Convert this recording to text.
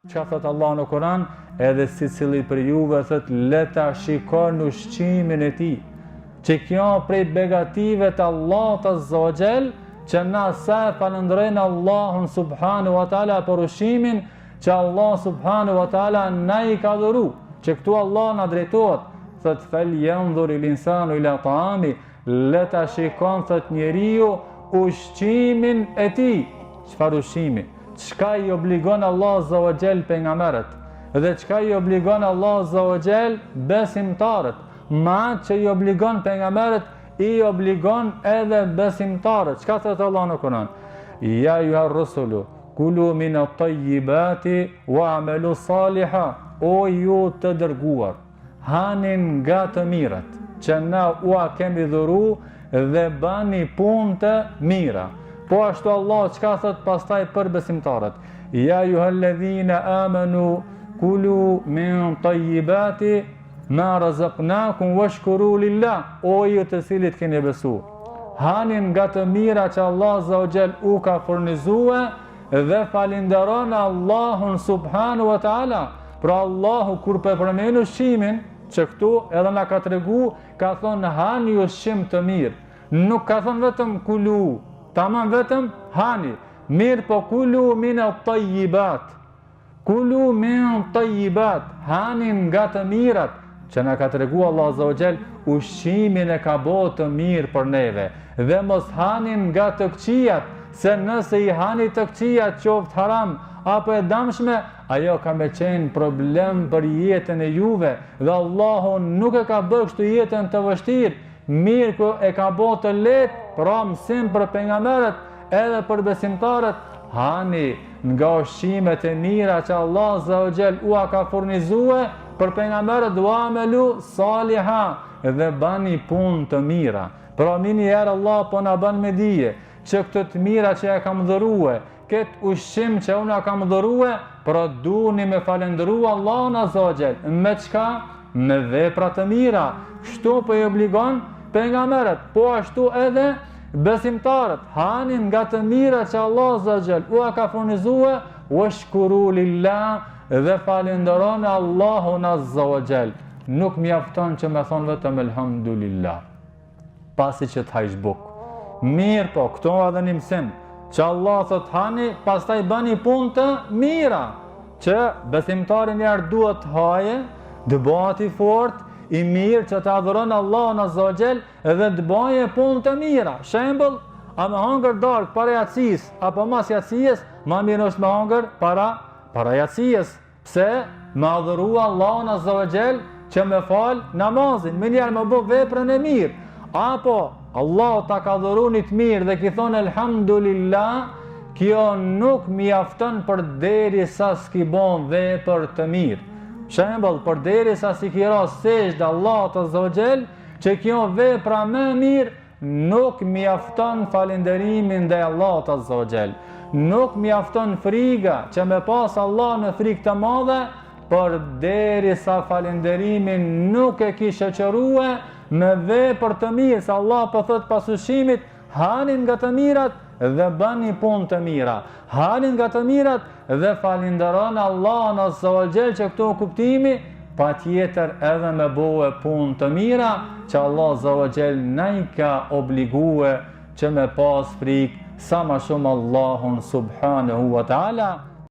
Çka thot Allah në Kur'an, edhe secili për juve thot le ta shikoni ushqimin e tij. Që kjo prej begative të Allahut Azza wa Jall, që na sa falënderojnë Allahun subhanahu wa taala për ushqimin që Allah subhanahu wa taala na i ka dhuru. Që këtu Allah na drejtohet, thot falyanzur al-insanu ila ta'ami, le ta shikon thot njeriu ushqimin e tij. Çfarë ushqimi? Çka i obligon Allah Azza wa Jall pejgamberët dhe çka i obligon Allah Azza wa Jall besimtarët. Ma që i obligon pejgamberët, i obligon edhe besimtarët. Çka thot Allah në Kur'an? Ja ayyuhar rusulu kulu min at-tayyibati wa'malu salihan. O ju të dërguar, hanin nga të mirat që na ua kemi dhuru dhe bani punë të mira. Po ashtu Allah çka thot pastaj për besimtarët? Ja ayyuhalladhina amanu kulu min tayyibati ma razaqnakum washkuru lillah. O ju të cilit keni besu, hanin nga të mira që Allah Azza wa Jall u ka furnizue dhe falenderoni Allahun subhanahu wa taala. Pra Allahu kur përmend ushqimin, që këtu edhe na ka tregu, ka thonë hani ushqim të mirë. Nuk ka thonë vetëm kulu, tamam vetëm hani. Mirë po kulu min at-tayyibat. Kulu min at-tayyibat, hanin nga të mirat. Që na ka tregu Allah Azza wa Jall, ushqimin e ka bërë të mirë për neve. Dhe mos hanin nga të këqijat, se nëse i hani të këqijat qoftë haram apo e damshme, ajo ka me qenë problem për jetën e juve. Dhe Allahu nuk e ka bërë kështu jetën të vështirë, mirë ku e ka bërë të lehtë, pra mësim për pejgamberët edhe për besimtarët. Hani nga ushqimet e mira që Allah Azza wa Jall ua ka furnizue për pejgamberët, wa'malu salihan, dhe bani punë të mira. Pra mini herë Allah po na bën me dije që këtë të mira që ja kam dhurue, këtë ushqim që unë kam dhurue, pra duni me falendëru Allahun Azza wa Jall. Me çka? Me vepra të mira. Kështu po i obligon pejgamberët, po ashtu edhe besimtarët. Hanin nga të mira që Allah Azza wa Jall ua ka furnizue, washkuru lillah, dhe falenderoni Allahun Azza wa Jall. Nuk mjafton që me thonë vetëm elhamdulillah pasi që të hajsh buk. Mirë po, këto edhe një mësim që Allah thot hani, pastaj bani punë të mira, që besimtari njerë duhet të haje, të bëhet i fort, i mirë, që të adhuron Allahun Azza wa Jall dhe të bëje punë të mira. Shembull, a me hangër darkë para jacis, apo mas jacis, ma mirë është me hangër para jacis. Pse? Me adhuru Allahun Azza wa Jall që me fal namazin, me njerë me bë veprën e mirë. Apo Allah ta ka dhuru një të mirë dhe ki thonë elhamdulillah, kjo nuk mjafton për deri sa s'ki bon vepër të mirë. Shembull, për deri sa si ki ra sejdë Allahut Azza wa Jall, që kjo vepra më mirë nuk mjafton falenderimin ndaj Allahut Azza wa Jall. Nuk mjafton friga që me pas Allah në frikë të madhe, për deri sa falenderimin nuk e ki shoqërue me vepër të mirë, se Allah po thot pas ushqimit, hanin nga të mirat dhe bani punë të mira. Hanin nga të mirat dhe falenderoni Allahun Azza wa Jall, që këtu kuptimi pa tjetër edhe me bëhe punë të mira, që Allah Azza wa Jall na i ka obligue që me pas frikë sa ma shumë Allahun subhanahu wa ta'ala.